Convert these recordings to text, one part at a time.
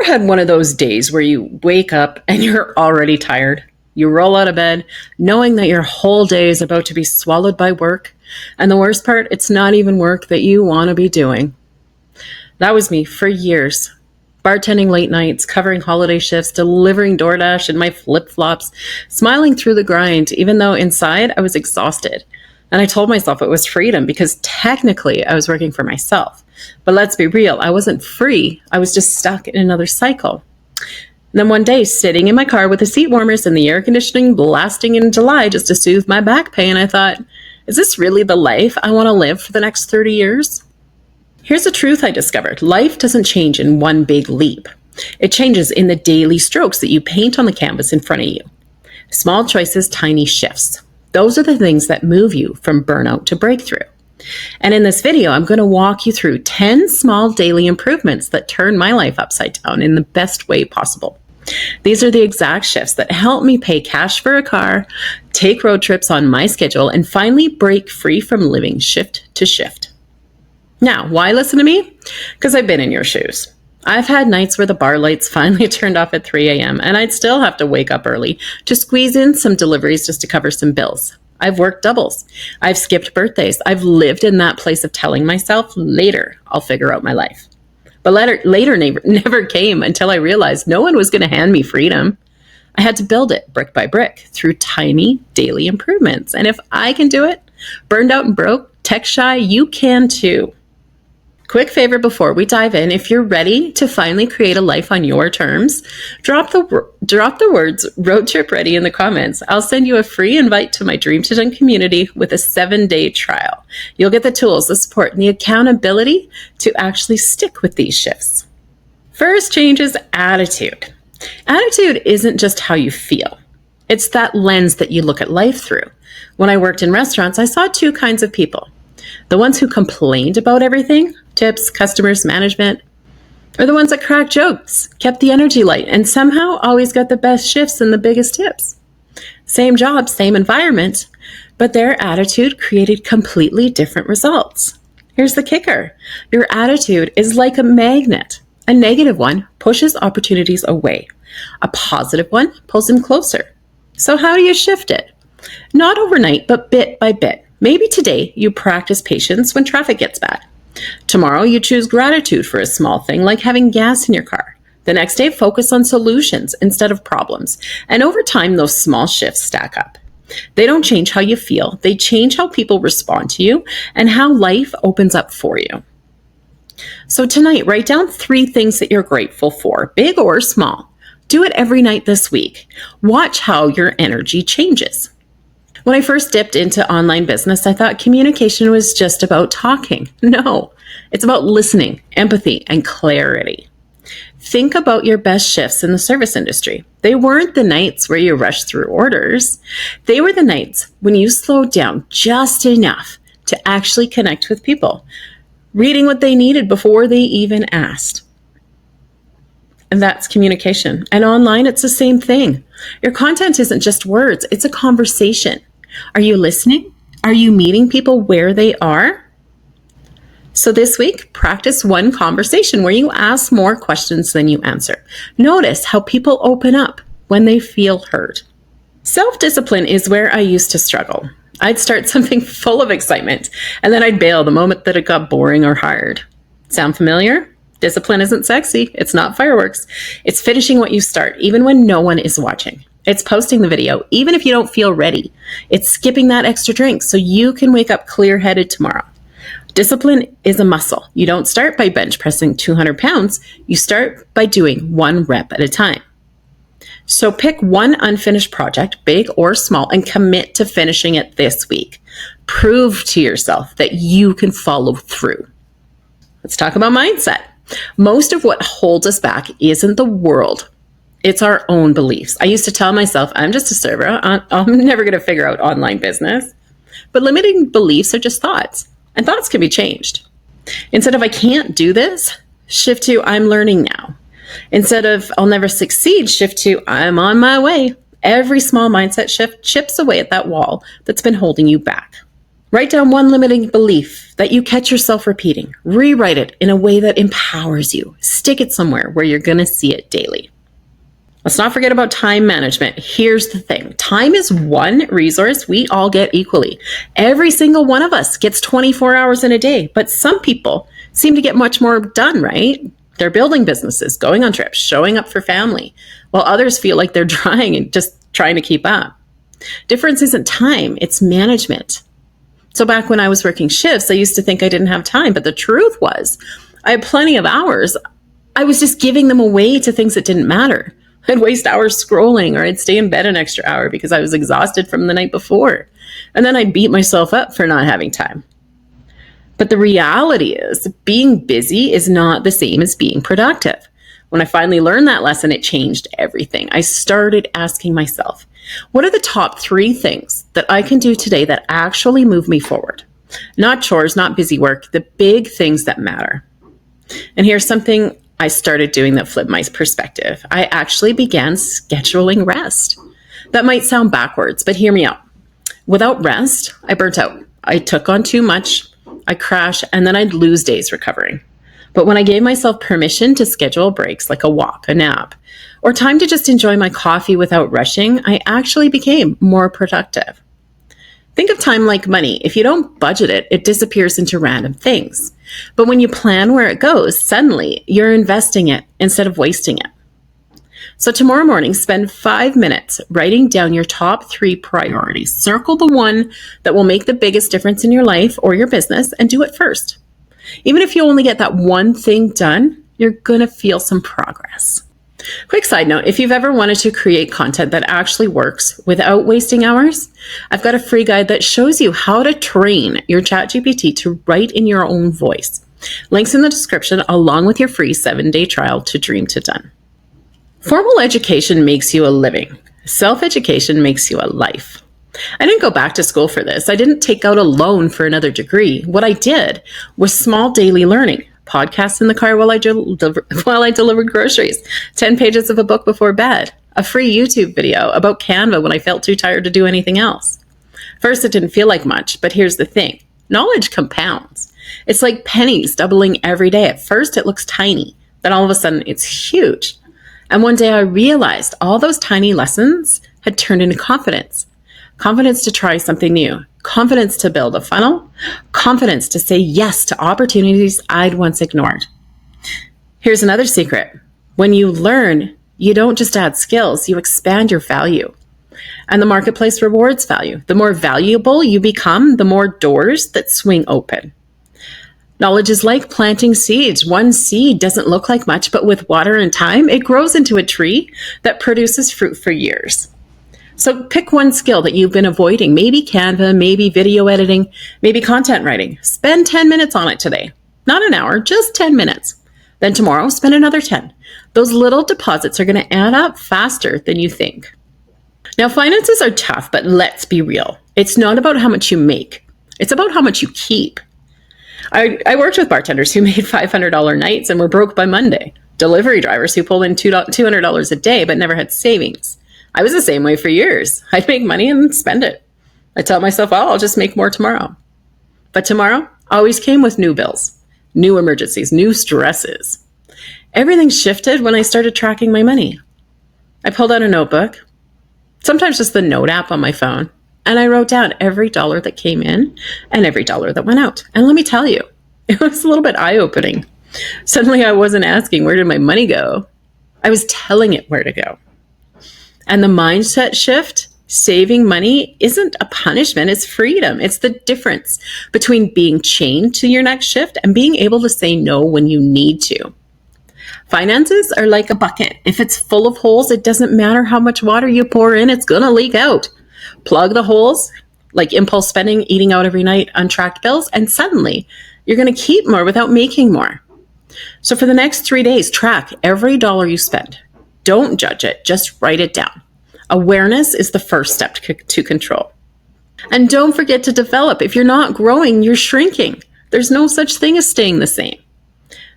ever had one of those days where you wake up and you're already tired? You roll out of bed knowing that your whole day is about to be swallowed by work. And the worst part, it's not even work that you want to be doing. That was me for years. Bartending late nights, covering holiday shifts, delivering DoorDash in my flip-flops, smiling through the grind, even though inside I was exhausted. And I told myself it was freedom because technically I was working for myself. But let's be real, I wasn't free. I was just stuck in another cycle. And then one day, sitting in my car with the seat warmers and the air conditioning blasting in July just to soothe my back pain, I thought, is this really the life I want to live for the next 30 years? Here's the truth I discovered. Life doesn't change in one big leap. It changes in the daily strokes that you paint on the canvas in front of you. Small choices, tiny shifts. Those are the things that move you from burnout to breakthrough. And in this video, I'm going to walk you through 10 small daily improvements that turn my life upside down in the best way possible. These are the exact shifts that help me pay cash for a car, take road trips on my schedule, and finally break free from living shift to shift. Now, why listen to me? Because I've been in your shoes. I've had nights where the bar lights finally turned off at 3 a.m. and I'd still have to wake up early to squeeze in some deliveries just to cover some bills. I've worked doubles. I've skipped birthdays. I've lived in that place of telling myself, later, I'll figure out my life. But later never came until I realized no one was going to hand me freedom. I had to build it brick by brick through tiny daily improvements. And if I can do it, burned out and broke, tech shy, you can too. Quick favor before we dive in, if you're ready to finally create a life on your terms, drop the words road trip ready in the comments. I'll send you a free invite to my Dream to Done community with a 7-day trial. You'll get the tools, the support, and the accountability to actually stick with these shifts. First change is attitude. Attitude isn't just how you feel. It's that lens that you look at life through. When I worked in restaurants, I saw two kinds of people. The ones who complained about everything, tips, customers, management, or the ones that cracked jokes, kept the energy light, and somehow always got the best shifts and the biggest tips. Same job, same environment, but their attitude created completely different results. Here's the kicker. Your attitude is like a magnet. A negative one pushes opportunities away. A positive one pulls them closer. So how do you shift it? Not overnight, but bit by bit. Maybe today you practice patience when traffic gets bad. Tomorrow you choose gratitude for a small thing like having gas in your car. The next day, focus on solutions instead of problems. And over time, those small shifts stack up. They don't change how you feel. They change how people respond to you and how life opens up for you. So tonight, write down 3 things that you're grateful for, big or small. Do it every night this week. Watch how your energy changes. When I first dipped into online business, I thought communication was just about talking. No, it's about listening, empathy, and clarity. Think about your best shifts in the service industry. They weren't the nights where you rushed through orders. They were the nights when you slowed down just enough to actually connect with people, reading what they needed before they even asked. And that's communication. And online, it's the same thing. Your content isn't just words, it's a conversation. Are you listening? Are you meeting people where they are? So this week, practice one conversation where you ask more questions than you answer. Notice how people open up when they feel heard. Self-discipline is where I used to struggle. I'd start something full of excitement, and then I'd bail the moment that it got boring or hard. Sound familiar? Discipline isn't sexy. It's not fireworks. It's finishing what you start, even when no one is watching. It's posting the video, even if you don't feel ready. It's skipping that extra drink so you can wake up clear-headed tomorrow. Discipline is a muscle. You don't start by bench pressing 200 pounds. You start by doing 1 rep at a time. So pick one unfinished project, big or small, and commit to finishing it this week. Prove to yourself that you can follow through. Let's talk about mindset. Most of what holds us back isn't the world. It's our own beliefs. I used to tell myself, I'm just a server. I'm never going to figure out online business. But limiting beliefs are just thoughts, and thoughts can be changed. Instead of I can't do this, shift to I'm learning now. Instead of I'll never succeed, shift to I'm on my way. Every small mindset shift chips away at that wall that's been holding you back. Write down one limiting belief that you catch yourself repeating. Rewrite it in a way that empowers you. Stick it somewhere where you're going to see it daily. Let's not forget about time management. Here's the thing. Time is one resource we all get equally. Every single one of us gets 24 hours in a day, but some people seem to get much more done, right? They're building businesses, going on trips, showing up for family, while others feel like they're trying and just trying to keep up. Difference isn't time, it's management. So back when I was working shifts, I used to think I didn't have time, but the truth was I had plenty of hours. I was just giving them away to things that didn't matter. I'd waste hours scrolling, or I'd stay in bed an extra hour because I was exhausted from the night before. And then I'd beat myself up for not having time. But the reality is, being busy is not the same as being productive. When I finally learned that lesson, it changed everything. I started asking myself, what are the top 3 things that I can do today that actually move me forward? Not chores, not busy work, the big things that matter. And here's something I started doing that flipped my perspective. I actually began scheduling rest. That might sound backwards, but hear me out. Without rest, I burnt out. I took on too much, I crashed, and then I'd lose days recovering. But when I gave myself permission to schedule breaks like a walk, a nap, or time to just enjoy my coffee without rushing, I actually became more productive. Think of time like money. If you don't budget it, it disappears into random things. But when you plan where it goes, suddenly you're investing it instead of wasting it. So tomorrow morning, spend 5 minutes writing down your top 3 priorities. Circle the one that will make the biggest difference in your life or your business and do it first. Even if you only get that one thing done, you're going to feel some progress. Quick side note, if you've ever wanted to create content that actually works without wasting hours, I've got a free guide that shows you how to train your ChatGPT to write in your own voice. Links in the description along with your free 7-day trial to Dream to Done. Formal education makes you a living. Self-education makes you a life. I didn't go back to school for this. I didn't take out a loan for another degree. What I did was small daily learning. Podcasts in the car while I delivered groceries, 10 pages of a book before bed, a free YouTube video about Canva when I felt too tired to do anything else. First, it didn't feel like much, but here's the thing. Knowledge compounds. It's like pennies doubling every day. At first, it looks tiny. Then all of a sudden, it's huge. And one day I realized all those tiny lessons had turned into confidence. Confidence to try something new. Confidence to build a funnel. Confidence to say yes to opportunities I'd once ignored. Here's another secret. When you learn, you don't just add skills, you expand your value. And the marketplace rewards value. The more valuable you become, the more doors that swing open. Knowledge is like planting seeds. One seed doesn't look like much, but with water and time, it grows into a tree that produces fruit for years. So pick one skill that you've been avoiding, maybe Canva, maybe video editing, maybe content writing. Spend 10 minutes on it today. Not an hour, just 10 minutes. Then tomorrow, spend another 10. Those little deposits are going to add up faster than you think. Now, finances are tough, but let's be real. It's not about how much you make. It's about how much you keep. I worked with bartenders who made $500 nights and were broke by Monday. Delivery drivers who pulled in $200 a day but never had savings. I was the same way for years. I'd make money and spend it. I tell myself, oh, I'll just make more tomorrow. But tomorrow always came with new bills, new emergencies, new stresses. Everything shifted when I started tracking my money. I pulled out a notebook, sometimes just the note app on my phone, and I wrote down every dollar that came in and every dollar that went out. And let me tell you, it was a little bit eye-opening. Suddenly I wasn't asking, where did my money go? I was telling it where to go. And the mindset shift, saving money, isn't a punishment, it's freedom. It's the difference between being chained to your next shift and being able to say no when you need to. Finances are like a bucket. If it's full of holes, it doesn't matter how much water you pour in, it's gonna leak out. Plug the holes, like impulse spending, eating out every night, untracked bills, and suddenly you're gonna keep more without making more. So for the next 3 days, track every dollar you spend. Don't judge it, just write it down. Awareness is the first step to control. And don't forget to develop. If you're not growing, you're shrinking. There's no such thing as staying the same.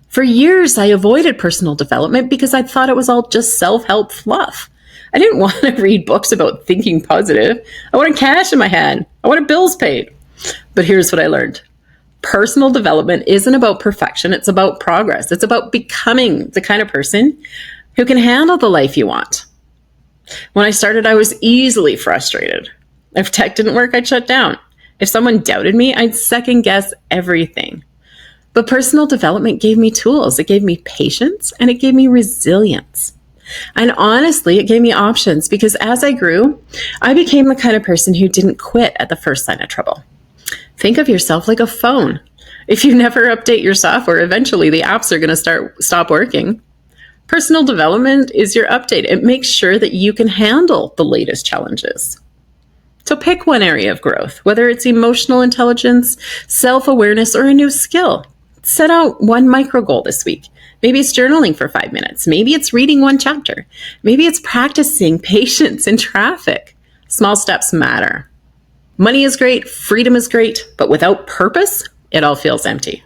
For years, I avoided personal development because I thought it was all just self-help fluff. I didn't want to read books about thinking positive. I wanted cash in my hand. I wanted bills paid. But here's what I learned. Personal development isn't about perfection. It's about progress. It's about becoming the kind of person who can handle the life you want. When I started, I was easily frustrated. If tech didn't work, I'd shut down. If someone doubted me, I'd second guess everything. But personal development gave me tools. It gave me patience and it gave me resilience. And honestly, it gave me options because as I grew, I became the kind of person who didn't quit at the first sign of trouble. Think of yourself like a phone. If you never update your software, eventually the apps are going to stop working. Personal development is your update. It makes sure that you can handle the latest challenges. So pick one area of growth, whether it's emotional intelligence, self-awareness, or a new skill. Set out one micro goal this week. Maybe it's journaling for 5 minutes. Maybe it's reading one chapter. Maybe it's practicing patience in traffic. Small steps matter. Money is great, freedom is great, but without purpose, it all feels empty.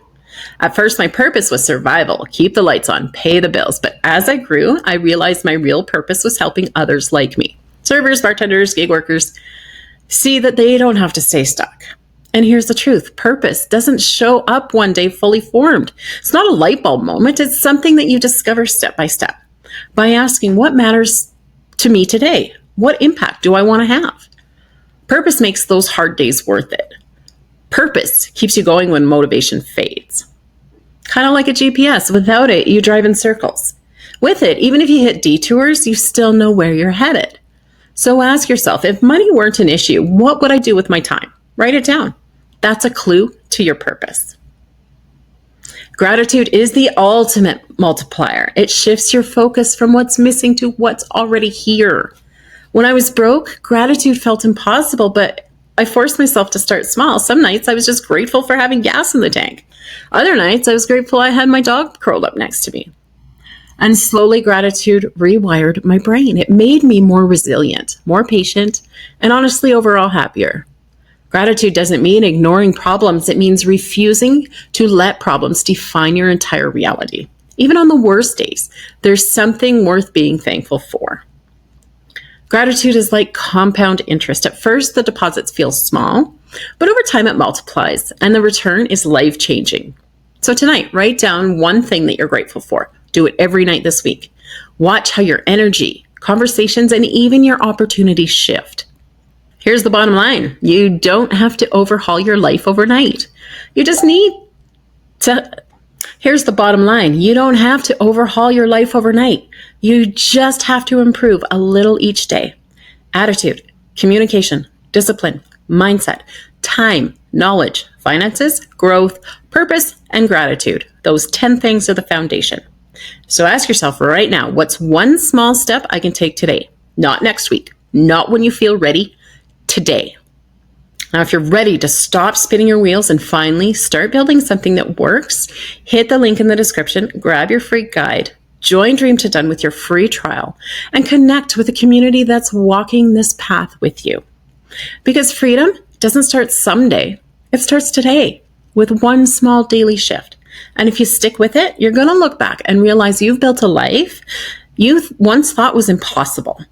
At first, my purpose was survival, keep the lights on, pay the bills. But as I grew, I realized my real purpose was helping others like me. Servers, bartenders, gig workers, see that they don't have to stay stuck. And here's the truth. Purpose doesn't show up one day fully formed. It's not a light bulb moment. It's something that you discover step by step by asking what matters to me today? What impact do I want to have? Purpose makes those hard days worth it. Purpose keeps you going when motivation fades. Kind of like a GPS. Without it, you drive in circles. With it, even if you hit detours, you still know where you're headed. So ask yourself, if money weren't an issue, what would I do with my time? Write it down. That's a clue to your purpose. Gratitude is the ultimate multiplier. It shifts your focus from what's missing to what's already here. When I was broke, gratitude felt impossible, but I forced myself to start small. Some nights I was just grateful for having gas in the tank. Other nights I was grateful I had my dog curled up next to me. And slowly gratitude rewired my brain. It made me more resilient, more patient, and honestly overall happier. Gratitude doesn't mean ignoring problems. It means refusing to let problems define your entire reality. Even on the worst days, there's something worth being thankful for. Gratitude is like compound interest. At first, the deposits feel small, but over time it multiplies, and the return is life-changing. So tonight, write down one thing that you're grateful for. Do it every night this week. Watch how your energy, conversations, and even your opportunities shift. Here's the bottom line. You don't have to overhaul your life overnight. Here's the bottom line. You don't have to overhaul your life overnight. You just have to improve a little each day. Attitude, communication, discipline, mindset, time, knowledge, finances, growth, purpose, and gratitude. Those 10 things are the foundation. So ask yourself right now, what's one small step I can take today? Not next week, not when you feel ready, today. Now, if you're ready to stop spinning your wheels and finally start building something that works, hit the link in the description, grab your free guide, join Dream to Done with your free trial, and connect with a community that's walking this path with you. Because freedom doesn't start someday, it starts today with one small daily shift. And if you stick with it, you're going to look back and realize you've built a life you once thought was impossible.